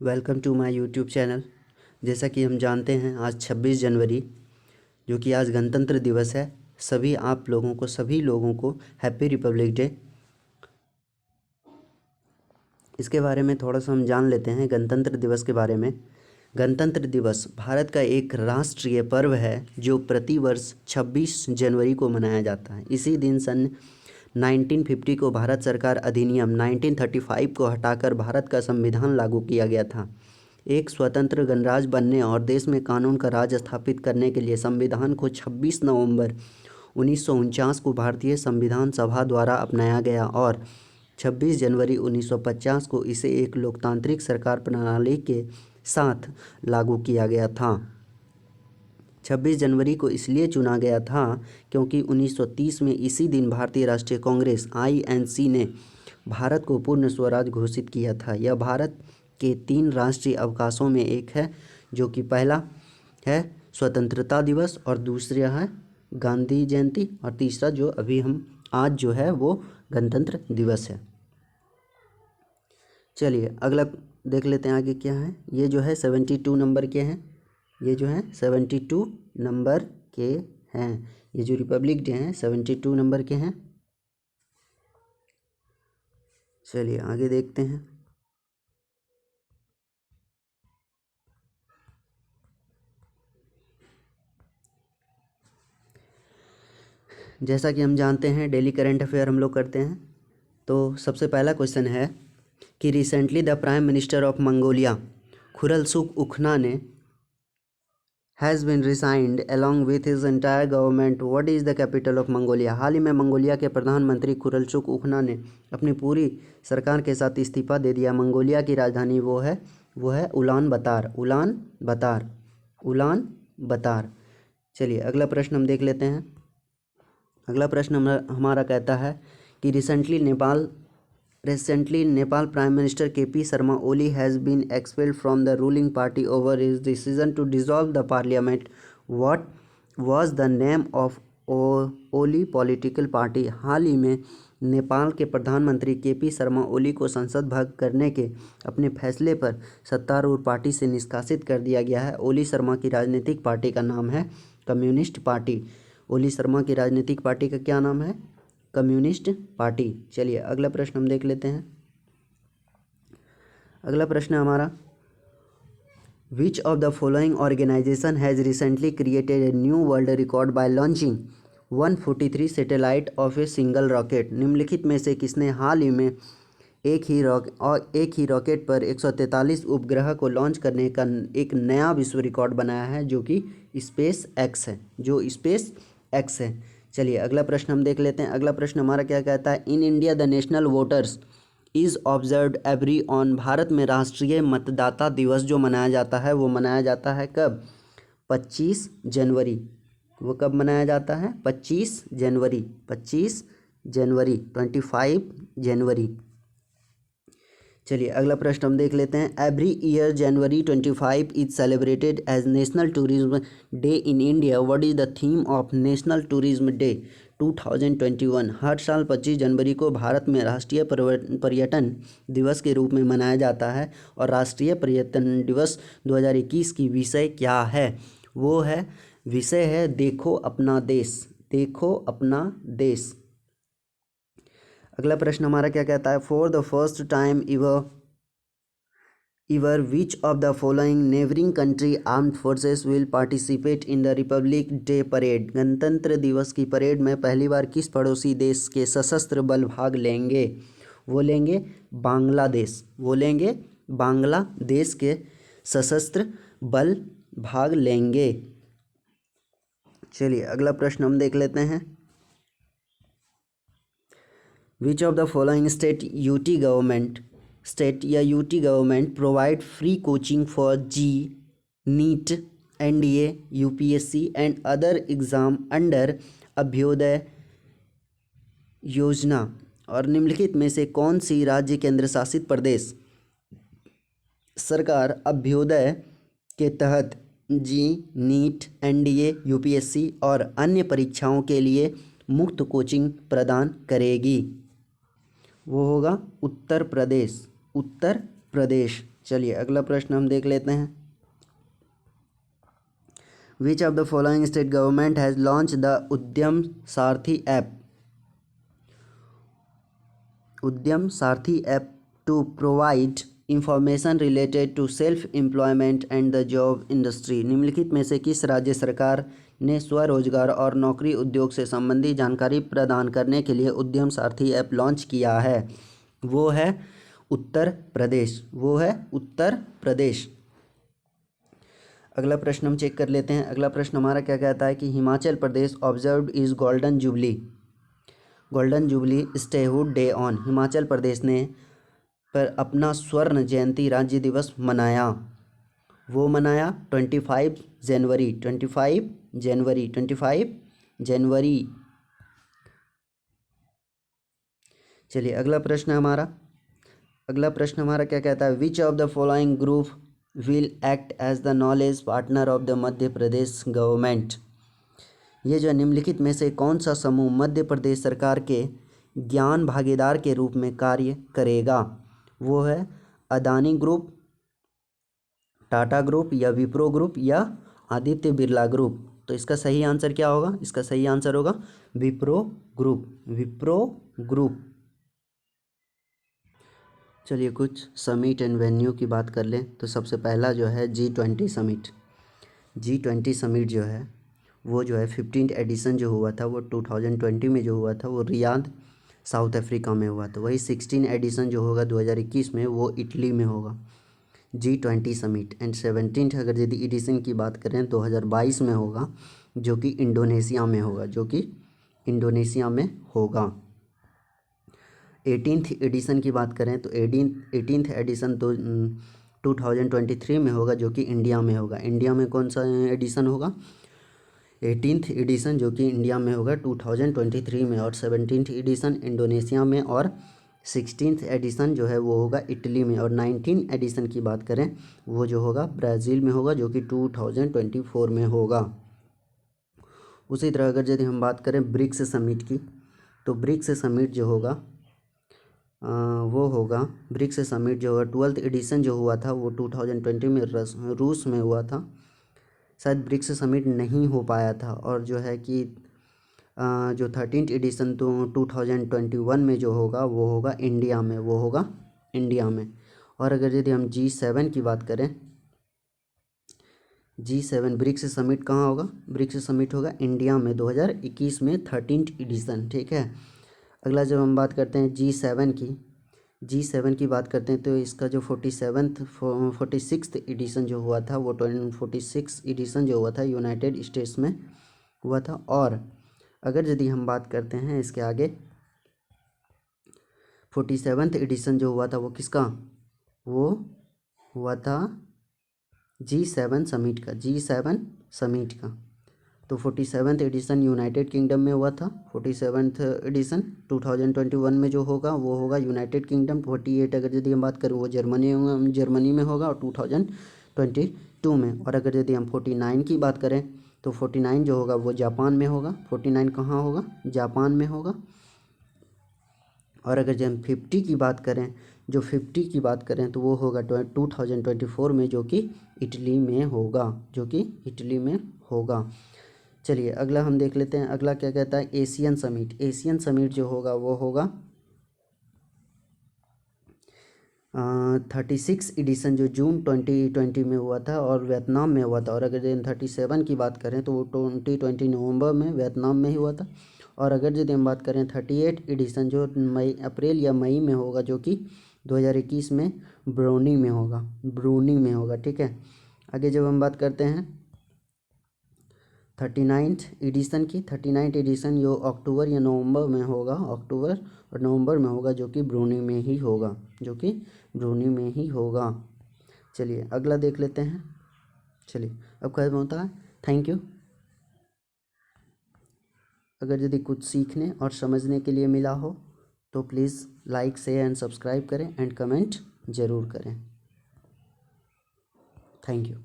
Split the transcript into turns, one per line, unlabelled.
Welcome to my YouTube channel. जैसा कि हम जानते हैं आज 26 जनवरी जो कि आज गणतंत्र दिवस है। सभी लोगों को हैप्पी रिपब्लिक डे। इसके बारे में थोड़ा सा हम जान लेते हैं गणतंत्र दिवस के बारे में। गणतंत्र दिवस भारत का एक राष्ट्रीय पर्व है जो प्रतिवर्ष 26 जनवरी को मनाया जाता है। इसी दिन सन 1950 को भारत सरकार अधिनियम 1935 को हटाकर भारत का संविधान लागू किया गया था। एक स्वतंत्र गणराज्य बनने और देश में कानून का राज स्थापित करने के लिए संविधान को 26 नवंबर 1949 को भारतीय संविधान सभा द्वारा अपनाया गया और 26 जनवरी 1950 को इसे एक लोकतांत्रिक सरकार प्रणाली के साथ लागू किया गया था। 26 जनवरी को इसलिए चुना गया था क्योंकि 1930 में इसी दिन भारतीय राष्ट्रीय कांग्रेस (INC) ने भारत को पूर्ण स्वराज घोषित किया था। यह भारत के 3 राष्ट्रीय अवकाशों में एक है, जो कि पहला है स्वतंत्रता दिवस और दूसरा है गांधी जयंती और तीसरा जो अभी हम आज जो है वो गणतंत्र दिवस है। चलिए अगला देख लेते हैं आगे क्या है। ये जो है 72 नंबर के हैं। ये जो है 72 नंबर के हैं। ये जो रिपब्लिक डे हैं 72 नंबर के हैं। चलिए आगे देखते हैं। जैसा कि हम जानते हैं डेली करंट अफेयर हम लोग करते हैं। तो सबसे पहला क्वेश्चन है कि recently the prime minister of Mongolia Khurelsukh Ukhnaa ने has been resigned along with his entire government. What is the capital of Mongolia? हाल ही में मंगोलिया के प्रधानमंत्री खुरलसुख उखना ने अपनी पूरी सरकार के साथ इस्तीफा दे दिया। मंगोलिया की राजधानी वो है उलान बतार। चलिए अगला प्रश्न हम देख लेते हैं। अगला प्रश्न हमारा कहता है कि Recently, Nepal Prime Minister KP Sharma Oli has been expelled from the ruling party over his decision to dissolve the parliament. What was the name of Oli political party? हाल ही में नेपाल के प्रधानमंत्री KP शर्मा ओली को संसद भंग करने के अपने फैसले पर सत्तारूढ़ पार्टी से निष्कासित कर दिया गया है। ओली शर्मा की राजनीतिक पार्टी का नाम है कम्युनिस्ट पार्टी। ओली शर्मा की राजनीतिक पार्टी का क्या नाम है? Communist party. चलिए अगला प्रश्न हम देख लेते हैं। अगला प्रश्न हमारा which of the following organisation has recently created a new world record by launching 143 satellite of a single rocket? निम्नलिखित में से किसने हाल ही में एक ही रॉकेट पर 143 उपग्रह को लॉन्च करने का एक नया विश्व रिकॉर्ड बनाया है जो कि स्पेस एक्स है। चलिए अगला प्रश्न हम देख लेते हैं। अगला प्रश्न हमारा क्या कहता है? In India the national voters is observed every on. Bharat में राष्ट्रीय मतदाता दिवस जो मनाया जाता है वो मनाया जाता है कब? 25 जनवरी। वो कब मनाया जाता है? 25 जनवरी 25 जनवरी। चलिए अगला प्रश्न हम देख लेते हैं। Every year January 25 is celebrated as national tourism day in India. What is the theme of national tourism day 2021? हर साल 25 जनवरी को भारत में राष्ट्रीय पर्यटन दिवस के रूप में मनाया जाता है और राष्ट्रीय पर्यटन दिवस 2021 की विषय क्या है? वो है विषय है देखो अपना देश। अगला प्रश्न हमारा क्या कहता है? For the first time इवर which of the following neighbouring country armed forces will participate in the Republic day parade? गणतंत्र दिवस की परेड में पहली बार किस पड़ोसी देश के सशस्त्र बल भाग लेंगे? वो लेंगे बांग्लादेश के सशस्त्र बल भाग लेंगे। चलिए अगला प्रश्न हम देख लेते हैं। Which of the following state या UT government provide free coaching for JEE, NEET, NDA, UPSC and other exam under अभ्योदय योजना? और निम्नलिखित में से कौन सी राज्य केंद्र शासित प्रदेश सरकार अभ्योदय के तहत JEE, NEET, NDA, UPSC और अन्य परीक्षाओं के लिए मुफ्त कोचिंग प्रदान करेगी? वो होगा उत्तर प्रदेश। चलिए अगला प्रश्न हम देख लेते हैं। Which of the following state government has launch the Udyam Sarathi app. Udyam Sarathi app to provide information related to self employment and the job industry. निम्नलिखित में से किस राज्य सरकार ने स्वरोजगार और नौकरी उद्योग से संबंधी जानकारी प्रदान करने के लिए उद्यम सारथी ऐप लॉन्च किया है? वो है उत्तर प्रदेश। वो है उत्तर प्रदेश। अगला प्रश्न हम चेक कर लेते हैं। अगला प्रश्न हमारा क्या कहता है कि Himachal Pradesh observed is golden jubilee statehood day on. Himachal Pradesh ने पर अपना स्वर्ण जयंती राज्य दिवस मनाया। वो मनाया 25 जनवरी। चलिए अगला प्रश्न हमारा क्या कहता है? Which of the following group will act as the knowledge partner of the Madhya Pradesh government. ये जो निम्नलिखित में से कौन सा समूह मध्य प्रदेश सरकार के ज्ञान भागीदार के रूप में कार्य करेगा? वो है अदानी ग्रुप, टाटा ग्रुप या विप्रो ग्रुप या आदित्य बिरला ग्रुप। तो इसका सही आंसर क्या होगा? इसका सही आंसर होगा विप्रो ग्रुप। चलिए कुछ समिट एंड वेन्यू की बात कर लें। तो सबसे पहला जो है G20 समिट जो है वो जो है 15th एडिशन जो हुआ था वो 2020 में जो हुआ था वो रियाद साउथ अफ्रीका में हुआ था। वही 16 एडिशन जो होगा 2021 में वो इटली में होगा G20 समिट। एंड 17th अगर यदि एडिशन की बात करें 2022 में होगा जो कि इंडोनेशिया में होगा। 18th एडिशन की बात करें तो 18th एडिशन तो 2023 में होगा जो कि इंडिया में होगा। इंडिया में कौन सा एडिशन होगा? 18th एडिशन जो कि इंडिया में होगा 2023 में, और 17th एडिशन इंडोनेशिया में, और 16th एडिशन जो है वो होगा इटली में, और 19th एडिशन की बात करें वो जो होगा ब्राज़ील में होगा जो कि 2024 में होगा। उसी तरह अगर यदि हम बात करें ब्रिक्स समिट की तो ब्रिक्स समिट जो होगा वो होगा ब्रिक्स समिट जो होगा 12th एडिशन जो हुआ था वो 2020 में रूस में हुआ था। शायद ब्रिक्स समिट नहीं हो पाया था। और जो है कि जो 13th एडिशन तो 2021 में जो होगा वो होगा इंडिया में। और अगर यदि हम G7 की बात करें, G7 ब्रिक्स समिट कहाँ होगा? ब्रिक्स समिट होगा इंडिया में 2021 में 13th एडिशन। ठीक है। अगला जब हम बात करते हैं G7 की बात करते हैं तो इसका जो 46th एडिशन जो हुआ था वो 46 एडिशन जो हुआ था यूनाइटेड स्टेट्स में हुआ था। और अगर यदि हम बात करते हैं इसके आगे 47th एडिशन जो हुआ था वो किसका? वो हुआ था G7 समिट का। तो 47th एडिशन यूनाइटेड किंगडम में हुआ था। 47th एडिशन 2021 में जो होगा वो होगा यूनाइटेड किंगडम। 48 अगर यदि हम बात करें वो जर्मनी में होगा और 2022 में। और अगर यदि हम 49 की बात करें तो 49 जो होगा वो जापान में होगा। 49 कहाँ होगा? जापान में होगा। और अगर जब हम 50 की बात करें तो वो होगा 2024 में जो कि इटली में होगा। चलिए अगला हम देख लेते हैं। अगला क्या कहता है? एशियन समिट जो होगा वो होगा 36 एडिशन जो जून 2020 में हुआ था और वियतनाम में हुआ था। और अगर यदि 37 की बात करें तो वो 2020 नवंबर में वियतनाम में ही हुआ था। और अगर यदि हम बात करें 38 एडिशन जो अप्रैल या मई में होगा जो कि 2021 में ब्रूनी में होगा। ठीक है। आगे जब हम बात करते हैं 39th एडिशन जो अक्टूबर या नवंबर में होगा, अक्टूबर और नवंबर में होगा जो कि ब्रूनी में ही होगा। चलिए अगला देख लेते हैं। चलिए अब खत्म होता है। Thank you. अगर यदि कुछ सीखने और समझने के लिए मिला हो तो please like share and subscribe करें एंड कमेंट ज़रूर करें। Thank you.